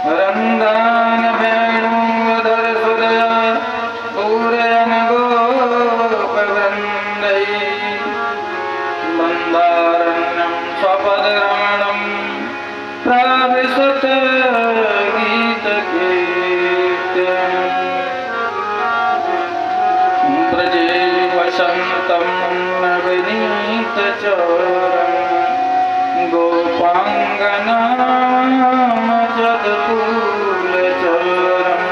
रंदान वेणुधर सुदय पूरयन गोपवृन्दै बन्दारण्यं स्वपदरमणं प्राविशत गीतकीर्त्यम् व्रजे वसन्तं नवनीतचोरं गोपाङ्गनामजदपूलचोरम्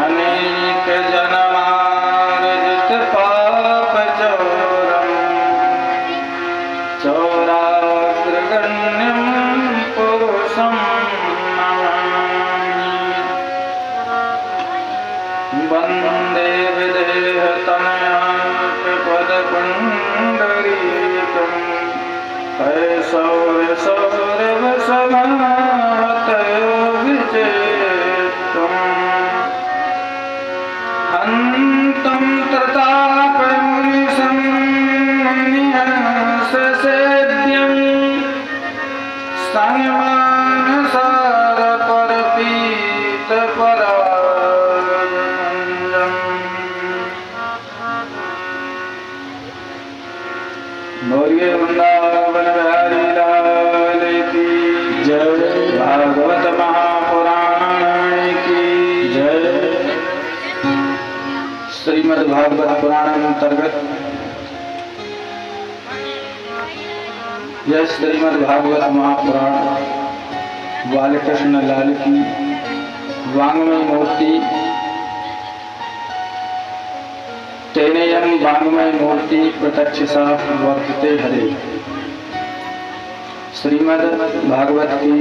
अनेकजनमार्जितपापचोरम् चोराग्रगण्यं पुरुषं नमामि। वन्दे विदेहतनयापदपुण्डरीकम् कैशौर्यसौरभसभातयो विजेतुम् हन्तं प्रतापमुनिसंनिहंससेव्यं स्तन्यमानसारपरपीतपरायणञ्जम् मौर्य वृंदावन बिहारी लाल की जय। भागवत महापुराण की जय। श्रीमद् भागवत पुराण अंतर्गत यह श्रीमद् भागवत महापुराण बालकृष्ण लाल की वाङ्मय मूर्ति तेनेयं वाङ्मय मूर्ति प्रत्यक्षसा वर्तते हरे। श्रीमद् भागवत की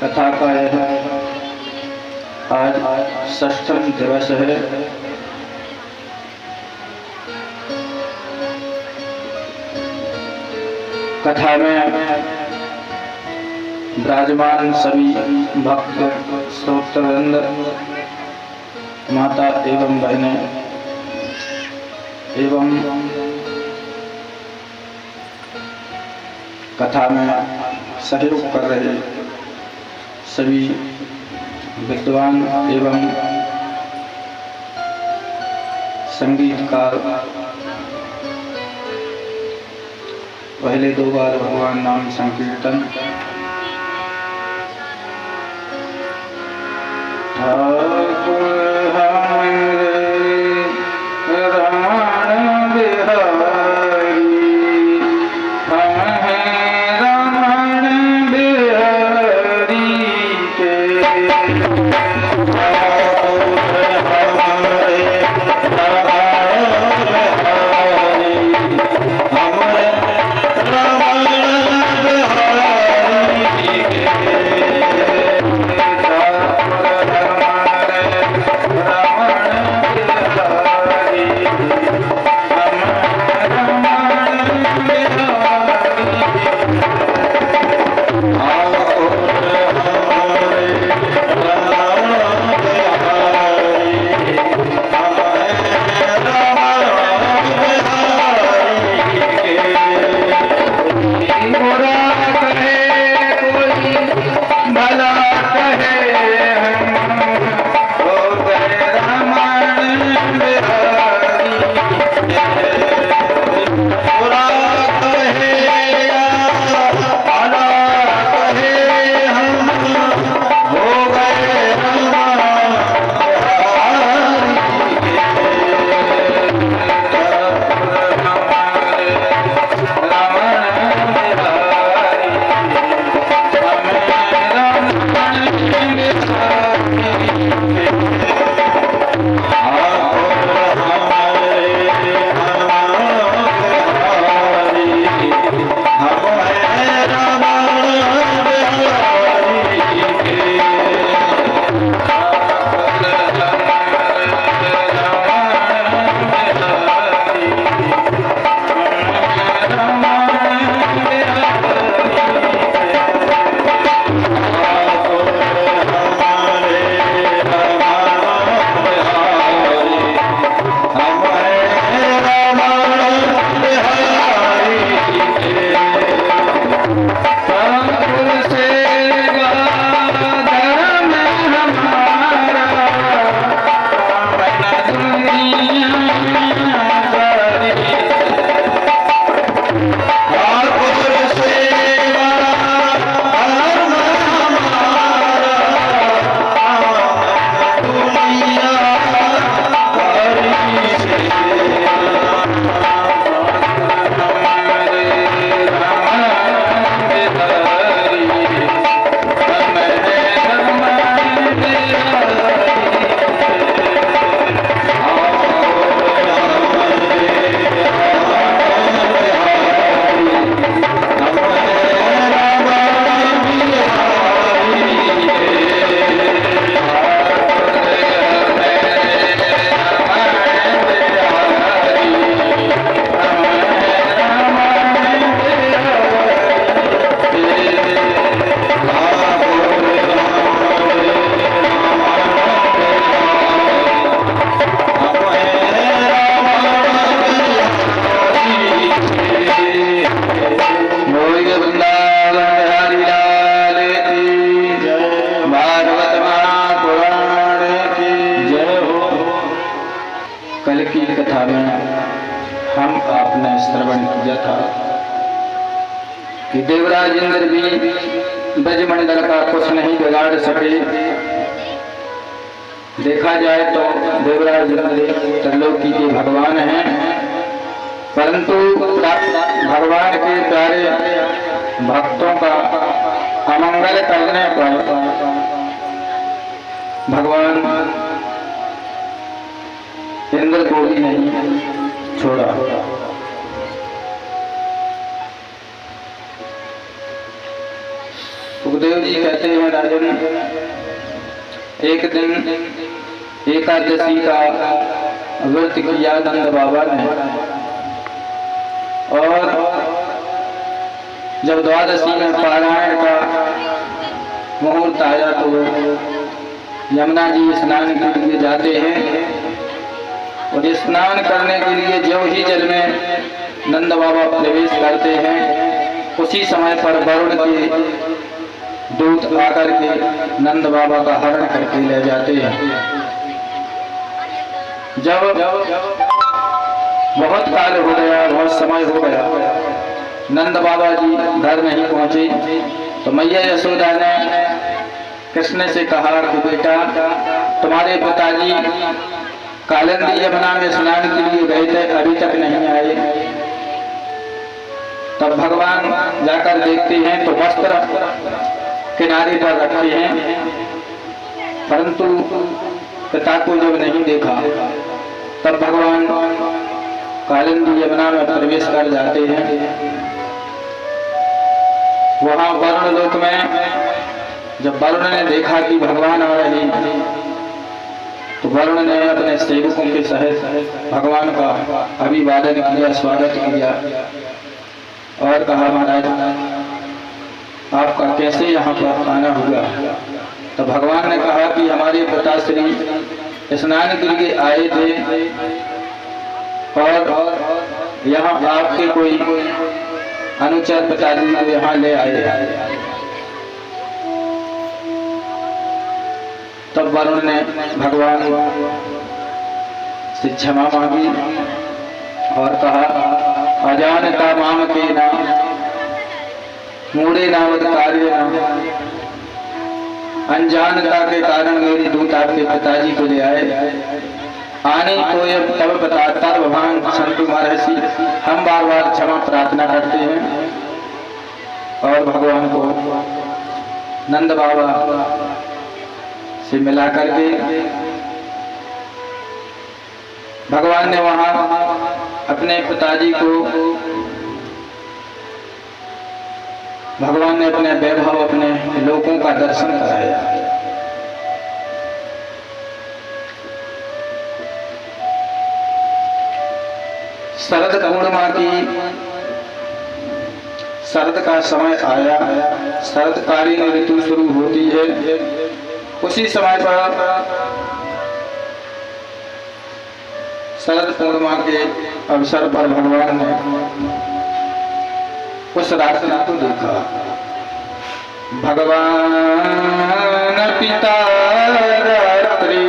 कथा का यह आज षष्ठम दिवस है। कथा में विराजमान सभी भक्त श्रोतृवृंद माता एवं बहनें एवं कथा में सहयोग कर रहे सभी विद्वान एवं संगीतकार पहले 2 बार भगवान नाम संकीर्तन। ठाकुर हमरे रमण बिहारी हम हैं रमण बिहारी के। रमण कि देवराज इंद्र भी ब्रजमंडल का कुछ नहीं बिगाड़ सके। देखा जाए तो देवराज इंद्र त्रिलोकी के भगवान हैं, परंतु भगवान के प्यारे भक्तों का अमंगल करने पर भगवान इंद्र को भी नहीं छोड़ा। सुखदेव जी कहते हैं, राजन, एक दिन एकादशी का व्रत किया नंद बाबा ने, और जब द्वादशी में पारायण का मुहूर्त आया तो यमुना जी स्नान के लिए जाते हैं, और स्नान करने के लिए जो ही जल में नंद बाबा प्रवेश करते हैं, उसी समय पर वरुण के दूत आकर के नंद बाबा का हरण करके ले जाते हैं। जब बहुत काल हो गया, बहुत समय हो गया, नंद बाबा जी घर नहीं पहुंचे, तो मैया यशोदा ने कृष्ण से कहा कि बेटा, तुम्हारे पिताजी कालिंदी यमुना में स्नान के लिए गए थे, अभी तक नहीं आए। तब भगवान जाकर देखते हैं तो वस्त्र किनारे पर रखे हैं, परंतु पिता को जब नहीं देखा, तब भगवान कालिंदी यमुना में प्रवेश कर जाते हैं। वहां वरुण लोक में जब वरुण ने देखा कि भगवान आ रहे हैं, तो वरुण ने अपने सेवकों के सहित भगवान का अभिवादन किया, स्वागत किया, और कहा, महाराज आपका कैसे यहाँ पर आना हुआ? तो भगवान ने कहा कि हमारे पिताश्री स्नान के लिए आए थे, और यहाँ आपके कोई अनुचर पिताजी को यहाँ ले आए। तब वरुण ने भगवान से क्षमा मांगी और कहा, अजानता माम के नाम मूढ़े नावत कार्य नाम, अनजानता के कारण मेरी दूत आपके पिताजी को ले आए। आने को तब बता तब भगवान संतु महर्षि, हम बार बार क्षमा प्रार्थना करते हैं। और भगवान को नंद बाबा से मिला करके भगवान ने वहां अपने पिताजी को, भगवान ने अपने वैभव, अपने लोगों का दर्शन कराया। शरद पूर्णिमा की शरद का समय आया, शरदकालीन ऋतु शुरू होती है। उसी समय पर शरद पूर्णिमा के अवसर पर भगवान ने उस रात्रि को देखा। भगवान पिता रात्रि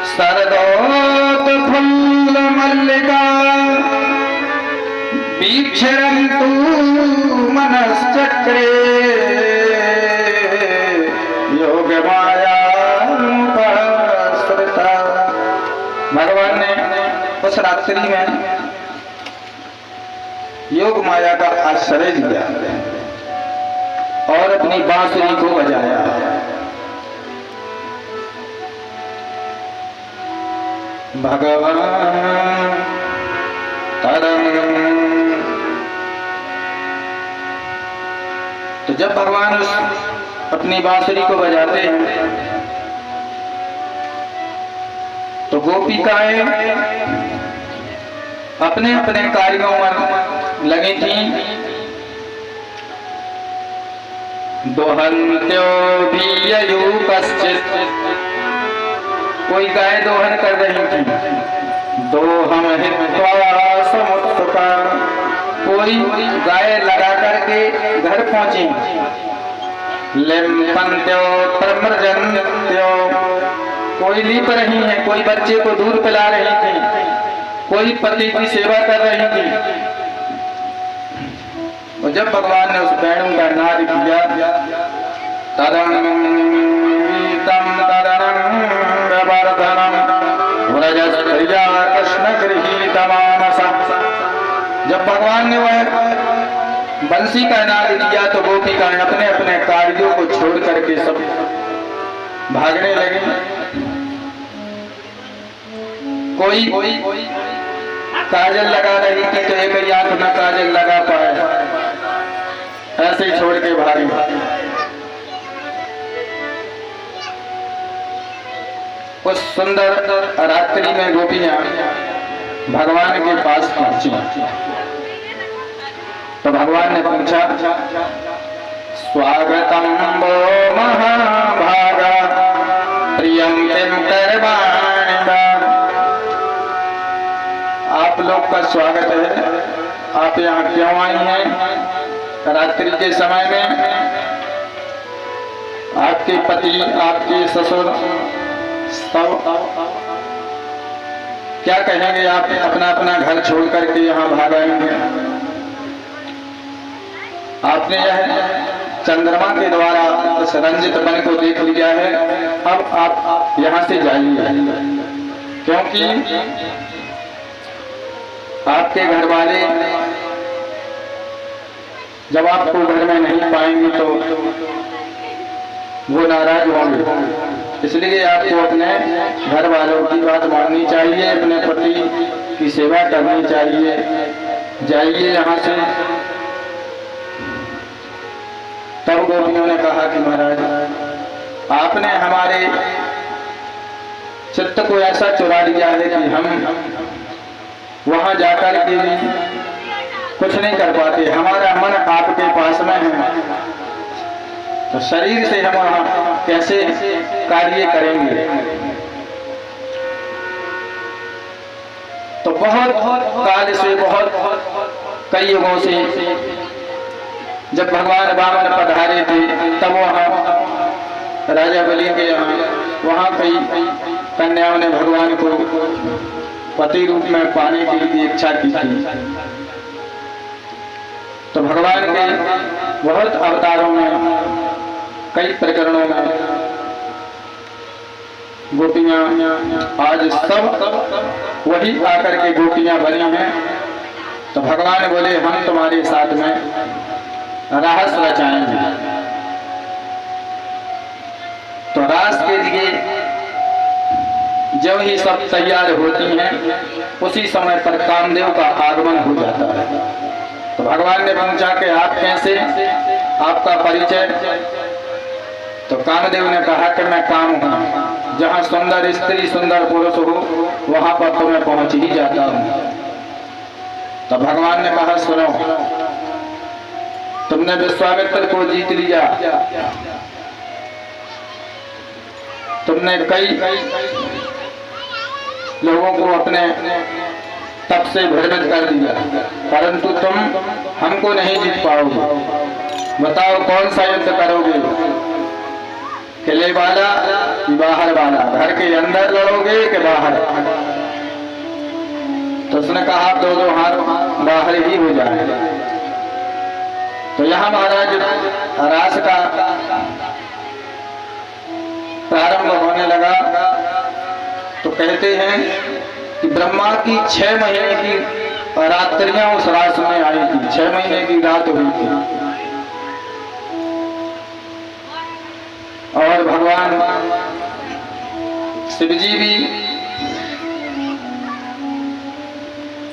शरदोत फुल्ल मल्लिका वीक्षरन्तु मनश्चक्रे योग माया उपस्थिता। भगवान ने उस रात्रि में योग माया का आश्रय लिया और अपनी बांसुरी को बजाया। भगवान तरम। तो जब भगवान अपनी बांसुरी को बजाते हैं तो गोपिकाएं अपने अपने कार्यों में लगी थी। दोहन्त्यो भी ययु कश्चित, कोई गाय दोहन कर रही थी। दोहम हित्वा समुत्सुका, कोई गाय लगा करके घर पहुंची। लिम्पन्त्यो प्रमृजन्त्यो, कोई लीप रही है, कोई बच्चे को दूध पिला रही थी, कोई पति की सेवा कर रही थी। और जब भगवान ने उस वेणु का नाद किया, तदं गीतं तदनं प्रवर्धनं व्रजस्त्रिया कृष्णगृहीतमानसा। जब भगवान ने वह बंसी का नाद किया तो गोपिकाएं अपने अपने कार्यों को छोड़ करके सब भागने लगे। कोई काजल लगा रही थी तो एक आंख में काजल लगा पाए, ऐसे ही छोड़ के भागे। उस सुंदर रात्रि में गोपियां भगवान के पास पहुंची तो भगवान ने पूछा, स्वागतम वो महाभागा प्रियम किम करवाणि। आप लोग का स्वागत है, आप यहाँ क्यों आई हैं रात्रि के समय में? आपके पति, आपके ससुर सब क्या कहेंगे? आप अपना अपना घर छोड़ करके यहाँ भाग आएंगे। आपने यह चंद्रमा के द्वारा उस रंजित वन को देख लिया है, अब आप यहाँ से जाइए, क्योंकि आपके घर वाले जब आपको घर में नहीं पाएंगे तो वो नाराज होंगे। इसलिए आपको अपने घर वालों की बात माननी चाहिए, अपने पति की सेवा करनी चाहिए। जाइए यहाँ से। तब गोपियों ने कहा कि महाराज, आपने हमारे चित्त को ऐसा चुरा लिया है कि हम वहां जाकर के भी कुछ नहीं कर पाते। हमारा मन आपके पास में है, तो शरीर से हम वहां कैसे कार्य करेंगे? तो बहुत काल से, बहुत कई युगों से जब भगवान वामन पधारे थे, तब वहां राजा बलि के यहाँ वहां कई कन्याओं ने भगवान को पति रूप में पाने के लिए इच्छा की थी। तो भगवान के बहुत अवतारों में, कई प्रकरणों में गोपियां आज सब वही आकर के गोपियां बनी हैं। तो भगवान बोले, हम तुम्हारे साथ में रास रचाएंगे। तो रास के लिए जब ही सब तैयार होती हैं, उसी समय पर कामदेव का आगमन हो जाता है। तो भगवान ने पूछा कि आप कैसे, आपका परिचय? तो कामदेव ने कहा कि मैं काम हूं, जहां सुंदर स्त्री सुंदर पुरुष हो वहां पर तो मैं पहुंच ही जाता हूं। तो भगवान ने कहा, सुनो, तुमने विश्वामित्र को जीत लिया, तुमने कई लोगों को अपने तप से भ्रमित कर दिया, परंतु तुम हमको नहीं जीत पाओगे। बताओ कौन सा युद्ध करोगे? किले वाला कि बाहर वाला? घर के अंदर लड़ोगे कि बाहर? तो उसने कहा, दोनों हाथ बाहर ही हो जाए। तो यहाँ महाराज रास का प्रारंभ होने लगा। तो कहते हैं कि ब्रह्मा की 6 महीने की रात्रियां उस रास में आई थी, 6 महीने की रात हुई थी। और भगवान शिव जी भी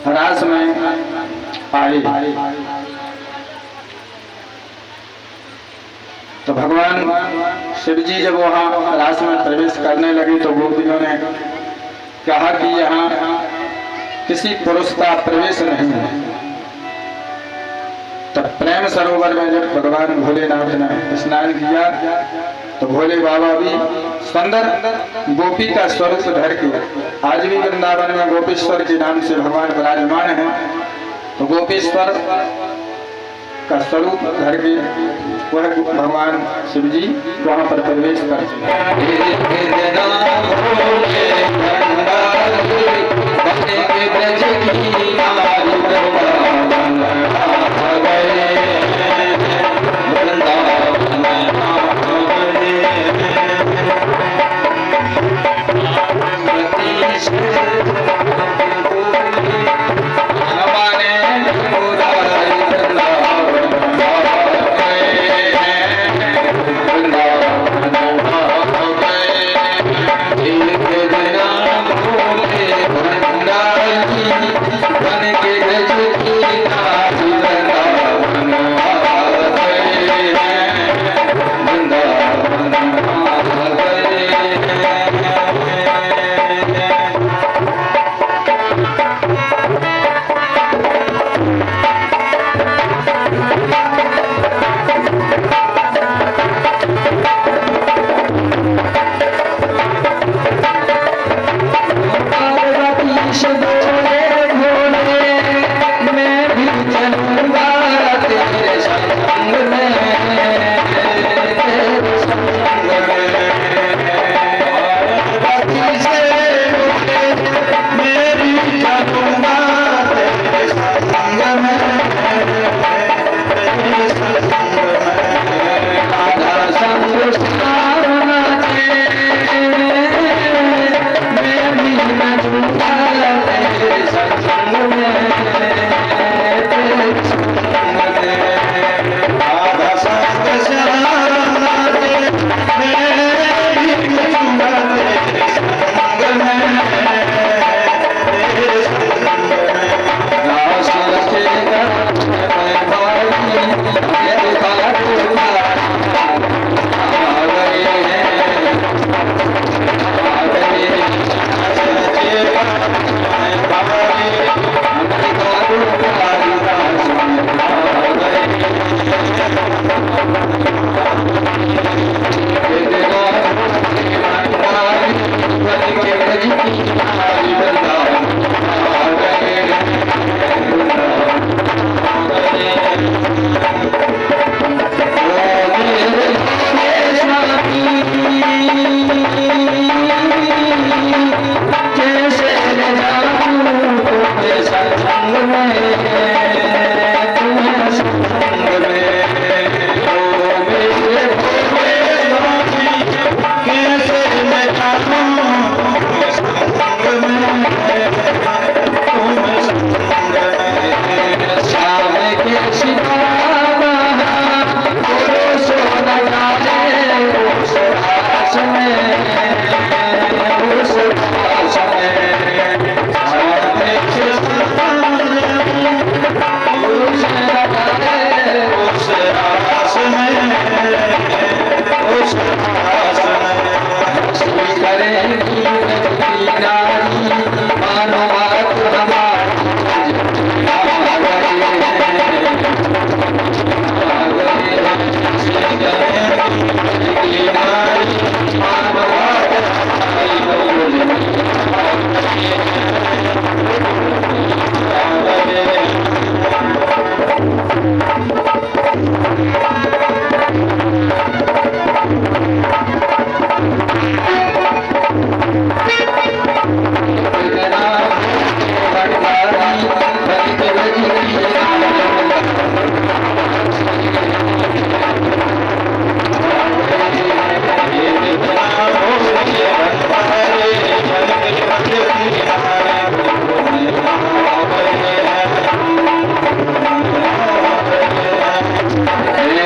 रास में आए। तो भगवान शिव जी जब वहां रास में प्रवेश करने लगे तो गोपियों ने कहा कि यहाँ किसी पुरुष का प्रवेश नहीं है। तब प्रेम सरोवर में जब भगवान भोलेनाथ ने स्नान किया तो भोले बाबा भी सुंदर गोपी का स्वरूप धर के, आज भी वृंदावन में गोपेश्वर के नाम से भगवान विराजमान है। तो गोपेश्वर का स्वरूप धर के वह भगवान शिव जी वहां पर प्रवेश करते हैं।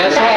ऐसा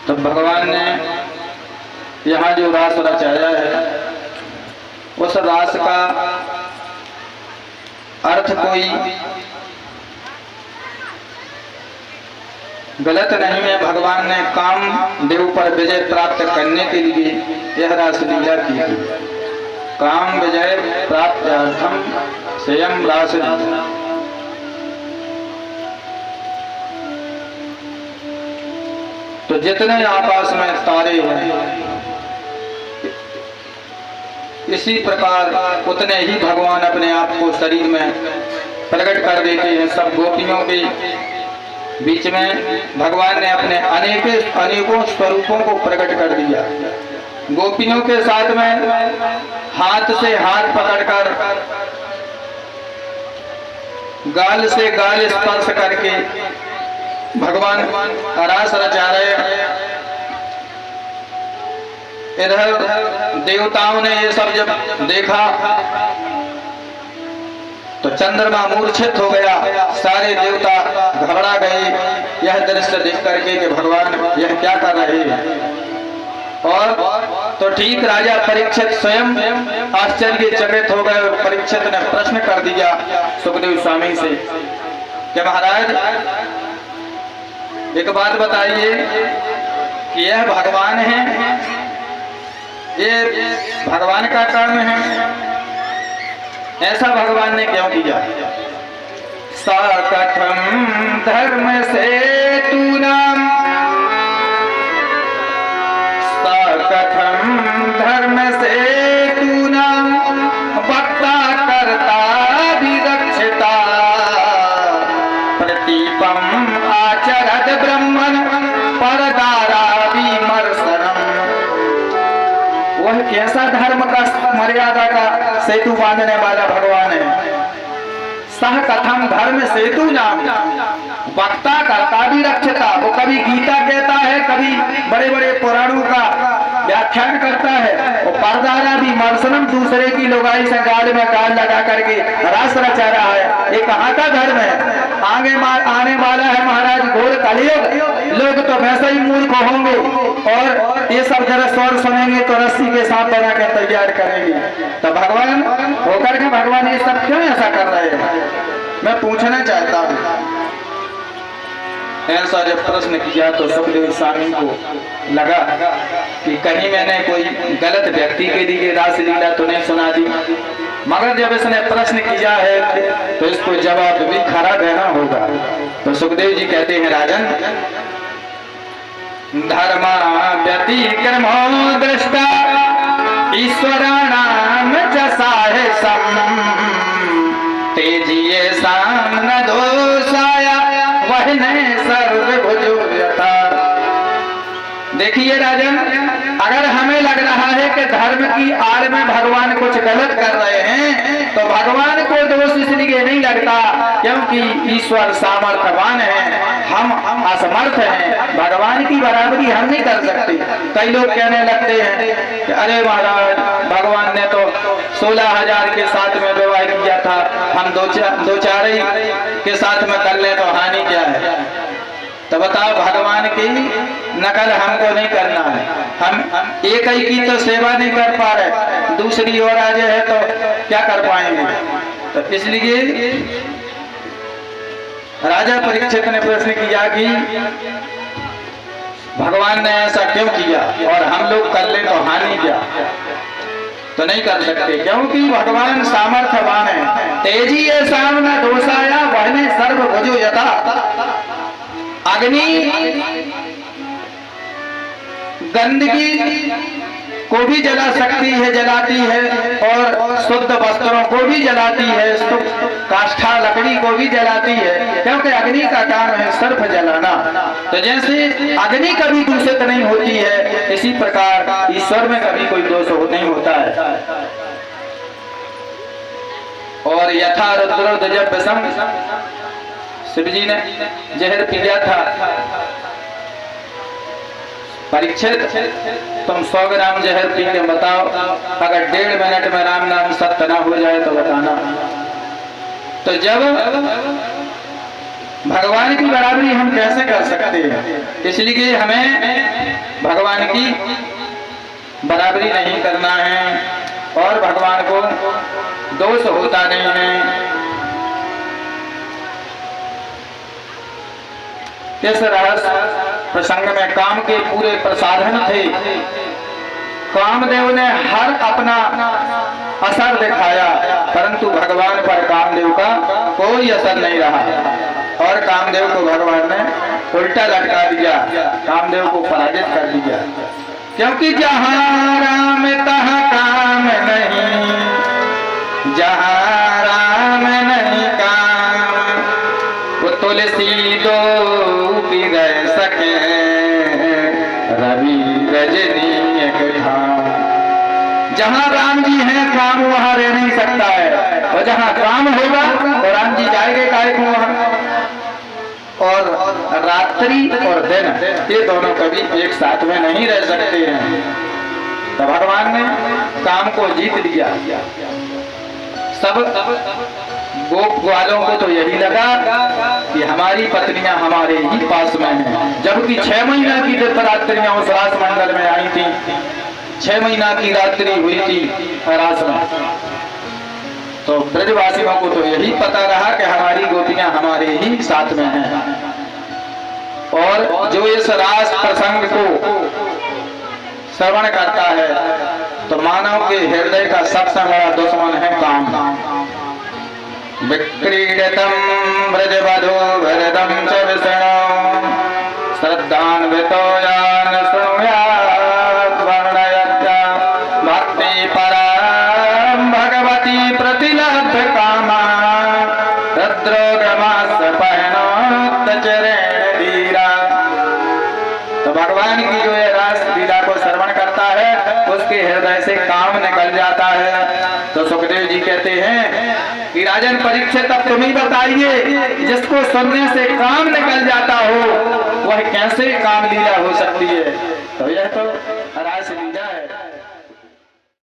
तो भगवान ने यहाँ जो रास रचाया है उस रास का अर्थ कोई गलत नहीं है। भगवान ने काम देव पर विजय प्राप्त करने के लिए यह रास लीला की थी। काम विजय प्राप्त अर्थम स्वयं रास लीला। तो जितने आकाश में तारे हैं इसी प्रकार उतने ही भगवान अपने आप को शरीर में प्रकट कर देते हैं। सब गोपियों के बीच में भगवान ने अपने अनेकों स्वरूपों को प्रकट कर दिया। गोपियों के साथ में हाथ से हाथ पकड़कर, गाल से गाल स्पर्श करके भगवान रास रचा रहे। इधर देवताओं ने ये सब जब देखा तो चंद्रमा मूर्छित हो गया। सारे देवता घबरा गए यह दृश्य देख करके कि भगवान यह क्या कर रहे हैं। और तो ठीक राजा परीक्षित स्वयं आश्चर्यचकित हो गए। परीक्षित ने प्रश्न कर दिया सुखदेव स्वामी से कि महाराज एक बात बताइए कि यह भगवान है, ये भगवान का कर्म है, ऐसा भगवान ने क्यों किया? सा कथम धर्म से तू नाम, सा कथम धर्म से तू नाम, वक्ता करता विरक्षिता, प्रतीपम आचरत ब्रह्मण परदारा विमर्शनम। वह कैसा धर्म का मर्यादा का सेतु बांधने वाला भगवान है। सह कथम धर्म सेतु नाम, वक्ता करता भी रक्षता। वो कभी गीता कहता है, कभी बड़े बड़े पुराणों का व्याख्यान करता है। और परदारा भी मर्सनम, दूसरे की लुगाई से गाल में गाल लगा करके रास रचा रहा है। ये कहाँ का धर्म है? आगे आने वाला है महाराज घोर कलयुग। लोग तो वैसे ही मूर्ख होंगे और ये सब जरा स्वर सुनेंगे तो रस्सी के सांप बना के तैयार करेंगे। तो भगवान होकर के भगवान ये सब क्यों ऐसा कर रहे हैं? मैं पूछना चाहता हूँ। ऐसा जब प्रश्न किया तो सुखदेव स्वामी को लगा कि कहीं मैंने कोई गलत व्यक्ति के लिए रास लीला तो नहीं सुना दी। मगर जब इसने प्रश्न किया है तो इसको जवाब भी खरा देना होगा। तो सुखदेव जी कहते हैं, राजन धर्मा व्यतिक्रमो दृष्टा ईश्वराणाम जसाहे सम, तेजिए साम न दोषाया वहने सर्वभुजोयता। देखिए राजन, अगर हमें लग रहा है कि धर्म की आड़ में भगवान कुछ गलत कर रहे हैं तो भगवान को दोष इसलिए नहीं लगता क्योंकि ईश्वर सामर्थ्यवान है, हम असमर्थ हैं। भगवान की बराबरी हम नहीं कर सकते। कई लोग कहने लगते हैं कि अरे महाराज भगवान ने तो 16,000 के साथ में विवाह किया था, हम दो चार ही के साथ में कर ले तो हानि क्या है? तो बताओ भगवान की नकल हमको नहीं करना है। हम एक ही की तो सेवा नहीं कर पा रहे, दूसरी ओर आ जाए तो क्या कर पाएंगे। तो इसलिए राजा परीक्षित ने प्रश्न किया कि भगवान ने ऐसा क्यों किया और हम लोग कर ले तो हानि क्या। तो नहीं कर सकते, क्योंकि भगवान सामर्थ्यवान है। तेजी ये सामना दोषाया वहने सर्व भुजो यथा। अग्नि गंदगी को भी जला सकती है, जलाती है, और शुद्ध वस्त्रों को भी जलाती है, काष्ठा लकड़ी को भी जलाती है, क्योंकि अग्नि का काम है सर्प जलाना। तो जैसे अग्नि कभी दूषित नहीं होती है, इसी प्रकार ईश्वर में कभी कोई दोष नहीं होता है। और यथा रुद्र जब विषम शिव जी ने जहर पिया था, परीक्षित तुम 100 ग्राम जहर पी के बताओ, अगर 1.5 मिनट में राम नाम सत्य ना हो जाए तो बताना। तो जब भगवान की बराबरी हम कैसे कर सकते हैं, इसलिए हमें भगवान की बराबरी नहीं करना है और भगवान को दोष होता नहीं है। इस रहस्य प्रसंग में काम के पूरे प्रसाधन थे। कामदेव ने हर अपना असर दिखाया, परंतु भगवान पर कामदेव का कोई असर नहीं रहा और कामदेव को भगवान ने उल्टा लटका दिया, कामदेव को पराजित कर दिया। क्योंकि जहाँ राम तहाँ काम नहीं, जहाँ राम नहीं काम, वो तुलसी दो भी रह सके रवि रजनी एक धाम। जहाँ राम जी हैं काम वहाँ रह नहीं सकता है, और जहाँ काम होगा तो राम जी जाएंगे काहे को वहाँ। और रात्रि और दिन ये दोनों कभी एक साथ में नहीं रह सकते हैं। तो भगवान ने काम को जीत लिया। सब गोप ग्वालों को तो यही लगा कि हमारी पत्नियां हमारे ही पास में हैं, जबकि 6 महीना की रात्रियां उस रास मंडल में आई थी, 6 महीना की रात्रि हुई थी रास में। तो ब्रजवासियों को तो यही पता रहा कि हमारी गोपियां हमारे ही साथ में हैं। और जो इस रास प्रसंग को श्रवण करता है तो मानव के हृदय का सबसे बड़ा दुश्मन है काम। विक्रीडतम ब्रजवधो भरदम च विष्णु श्रद्धान्वितो यान शृणुयात् वर्णयत्या भक्ति परां भगवती प्रतिलभ्य कामा रुद्रोग्रमास्य पहनोत चरण धीरा। तो भगवान की जो ये रास लीला को श्रवण करता है उसके हृदय से काम निकल जाता है। तो सुखदेव जी कहते हैं कि राजन परीक्षित अब तुम ही बताइए, जिसको सुनने से काम निकल जाता हो वह कैसे काम लीला हो सकती है। तो यह तो